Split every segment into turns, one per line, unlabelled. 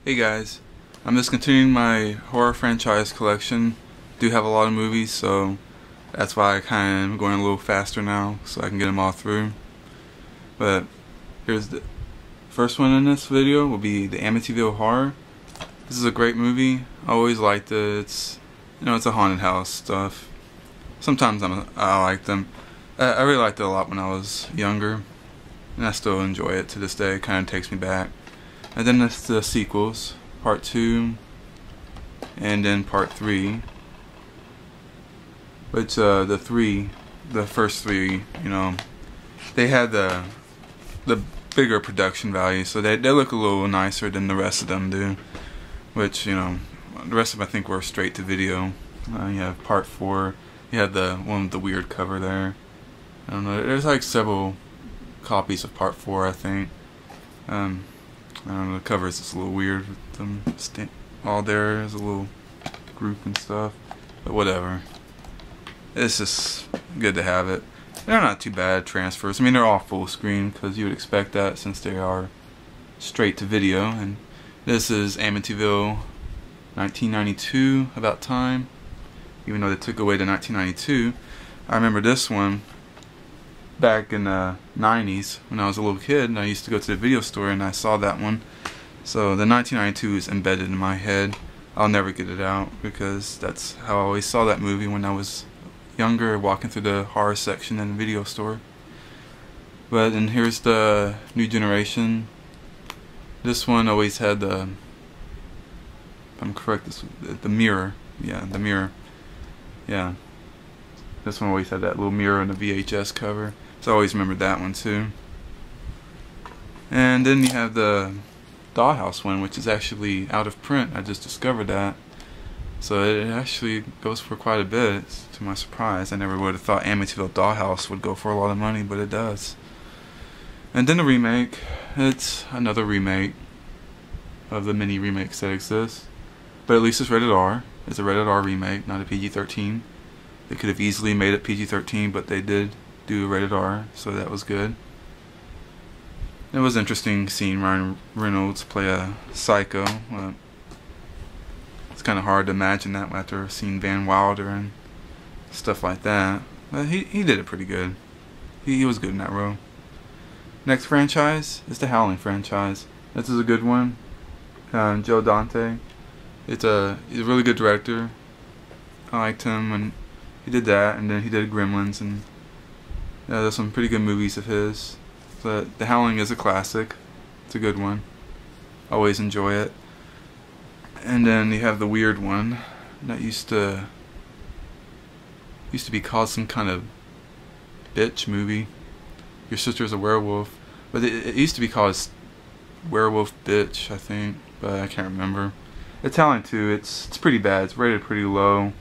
Hey guys, I'm just continuing my horror franchise collection. Do have a lot of movies, so that's why I kind of am going a little faster now, so I can get them all through. But here's the first one in this video will be the Amityville Horror. This is a great movie. I always liked it. It's it's a haunted house stuff. Sometimes I like them. I really liked it a lot when I was younger, and I still enjoy it to this day. It kind of takes me back. And then there's the sequels, part 2 and then part 3. Which the first three, they had the bigger production value, so they look a little nicer than the rest of them do. Which the rest of them I think were straight to video. You have part 4. You had the one with the weird cover there. I don't know. There's like several copies of part 4, I think. I don't know, the cover is just a little weird with them all there as a little group and stuff, but whatever. It's just good to have it. They're not too bad transfers. I mean, they're all full screen because you would expect that since they are straight to video. And this is Amityville 1992, about time. Even though they took away the 1992, I remember this one back in the 90s when I was a little kid, and I used to go to the video store and I saw that one. So the 1992 is embedded in my head. I'll never get it out because that's how I always saw that movie when I was younger, walking through the horror section in the video store. But and here's the new generation. This one always had the, if I'm correct, the mirror. Yeah, the mirror. Yeah. This one always had that little mirror on the VHS cover. So I always remembered that one too. And then you have the Dollhouse one, which is actually out of print. I just discovered that. So it actually goes for quite a bit, to my surprise. I never would have thought Amityville Dollhouse would go for a lot of money, but it does. And then the remake. It's another remake of the many remakes that exist. But at least it's rated R. It's a rated R remake, not a PG-13. They could have easily made it PG-13, but they did do rated R, so that was good. It was interesting seeing Ryan Reynolds play a psycho. It's kind of hard to imagine that after seeing Van Wilder and stuff like that. But he did it pretty good. He was good in that role. Next franchise is the Howling franchise. This is a good one. Joe Dante. He's a really good director. I liked him and he did that, and then he did Gremlins, and there's some pretty good movies of his. But The Howling is a classic. It's a good one. Always enjoy it. And then you have the weird one that used to be called some kind of bitch movie. Your sister's a werewolf, but it used to be called Werewolf Bitch, I think, but I can't remember. It's Howling 2. It's pretty bad. It's rated pretty low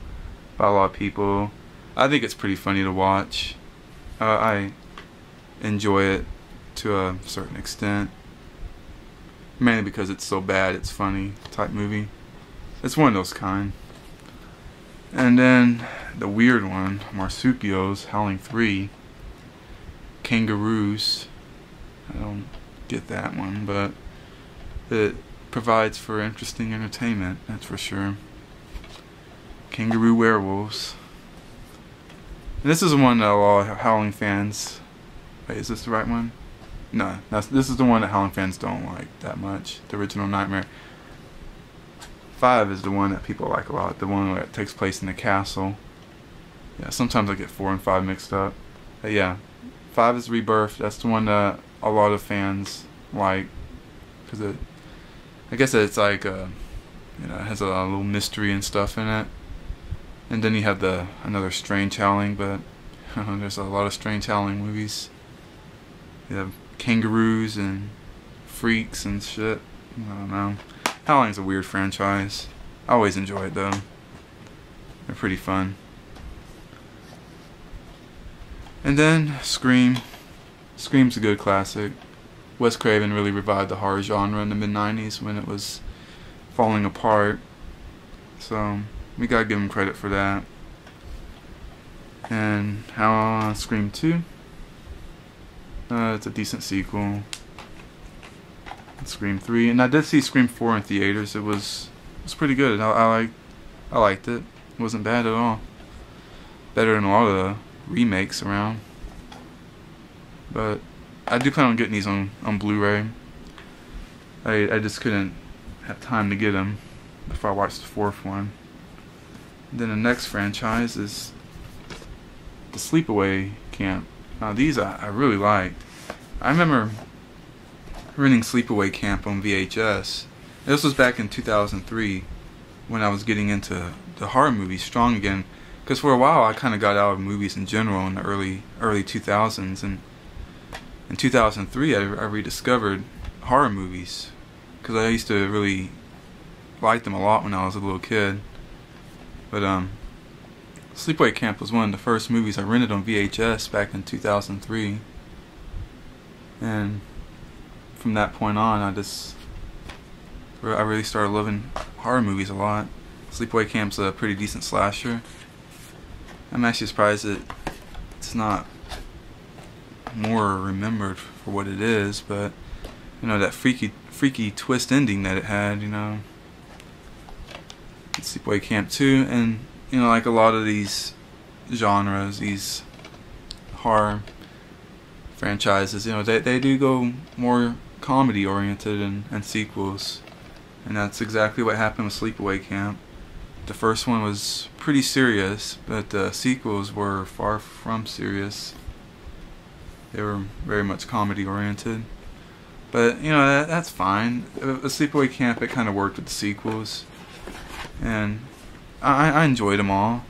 by a lot of people. I think it's pretty funny to watch. I enjoy it to a certain extent, mainly because it's so bad it's funny type movie. It's one of those kind. And then the weird one, Marsupials, Howling 3, Kangaroos. I don't get that one, but it provides for interesting entertainment, that's for sure. Kangaroo werewolves. And this is the one that a lot of Howling fans. Wait, is this the right one? No, this is the one that Howling fans don't like that much. The original Nightmare. 5 is the one that people like a lot. The one that takes place in the castle. Yeah, sometimes I get 4 and 5 mixed up. But yeah, 5 is Rebirth. That's the one that a lot of fans like, because I guess it's like it has a little mystery and stuff in it. And then you have another Strange Howling, but there's a lot of Strange Howling movies. You have kangaroos and freaks and shit. I don't know. Howling's a weird franchise. I always enjoy it though. They're pretty fun. And then Scream. Scream's a good classic. Wes Craven really revived the horror genre in the mid-90s when it was falling apart. So we gotta give him credit for that. And Scream 2. It's a decent sequel. Scream 3, and I did see Scream 4 in theaters. It was pretty good. I liked it. It wasn't bad at all. Better than a lot of the remakes around. But I do plan on getting these on Blu-ray. I just couldn't have time to get them before I watched the fourth one. And then the next franchise is the Sleepaway Camp. Now these I really liked. I remember renting Sleepaway Camp on VHS. This was back in 2003 when I was getting into the horror movies strong again. Because for a while I kind of got out of movies in general in the early 2000s, and in 2003 I rediscovered horror movies because I used to really like them a lot when I was a little kid. But Sleepaway Camp was one of the first movies I rented on VHS back in 2003, and from that point on I really started loving horror movies a lot. Sleepaway Camp's a pretty decent slasher. I'm actually surprised that it's not more remembered for what it is, but you know, that freaky twist ending that it had, you know. Sleepaway Camp 2, and you know, like a lot of these genres, these horror franchises, you know, they do go more comedy oriented and sequels, and that's exactly what happened with Sleepaway Camp. The first one was pretty serious, but the sequels were far from serious. They were very much comedy oriented. But you know, that's fine. A Sleepaway Camp, it kind of worked with the sequels, and I enjoyed them all.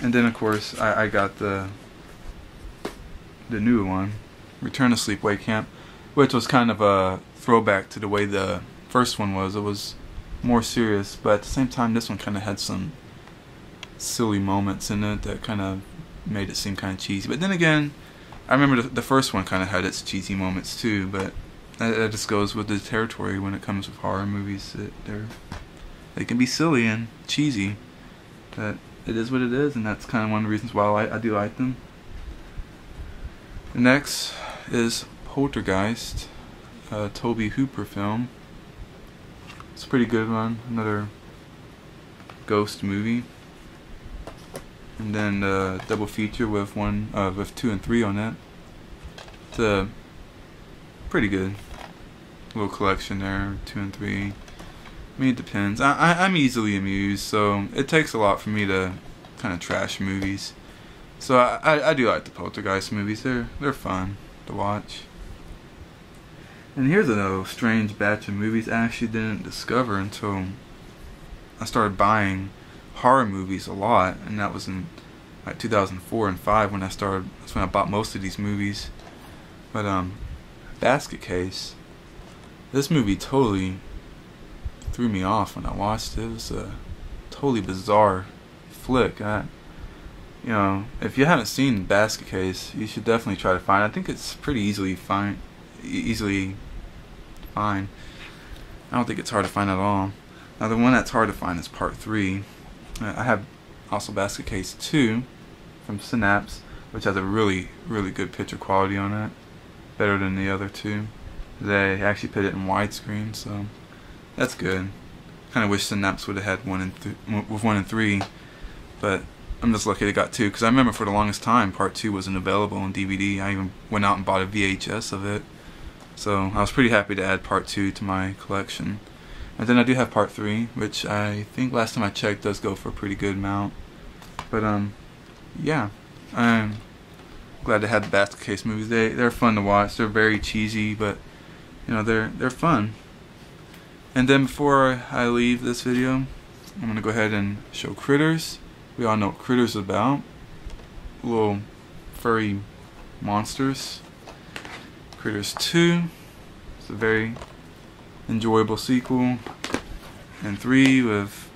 And then of course I got the new one, Return to Sleepaway Camp, which was kind of a throwback to the way the first one was. It was more serious, but at the same time this one kind of had some silly moments in it that kind of made it seem kind of cheesy. But then again, I remember the first one kind of had its cheesy moments too, but that just goes with the territory when it comes with horror movies. They can be silly and cheesy, but it is what it is, and that's kind of one of the reasons why I do like them. The next is Poltergeist, a Tobe Hooper film. It's a pretty good one, another ghost movie. And then double feature with 2 and 3 on that. It's a pretty good little collection there, 2 and 3. I mean, it depends. I'm easily amused, so it takes a lot for me to kind of trash movies. So I do like the Poltergeist movies. They're fun to watch. And here's a strange batch of movies I actually didn't discover until I started buying horror movies a lot, and that was in like 2004 and 5 when that's when I bought most of these movies. But Basket Case, this movie totally threw me off when I watched it. It was a totally bizarre flick. You know, if you haven't seen Basket Case, you should definitely try to find it. I think it's pretty easily fine. I don't think it's hard to find at all. Now the one that's hard to find is Part 3. I have also Basket Case 2 from Synapse, which has a really good picture quality on it, better than the other two. They actually put it in widescreen, so that's good. Kind of wish Synapse would have had 1 and 3, but I'm just lucky they got 2, because I remember for the longest time Part 2 wasn't available on DVD. I even went out and bought a VHS of it, so I was pretty happy to add Part 2 to my collection. And then I do have Part 3, which I think last time I checked does go for a pretty good amount. But yeah, I'm glad to have the Basket Case movies. They're fun to watch. They're very cheesy, but you know, they're fun. And then before I leave this video, I'm gonna go ahead and show Critters. We all know what Critters is about. Little furry monsters. Critters 2. It's a very enjoyable sequel. And 3 with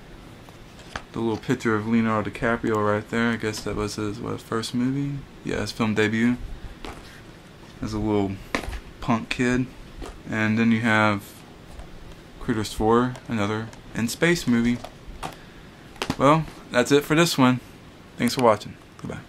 the little picture of Leonardo DiCaprio right there. I guess that was his first movie? Yeah, his film debut. As a little punk kid. And then you have Critters 4, another in-space movie. Well, that's it for this one. Thanks for watching. Goodbye.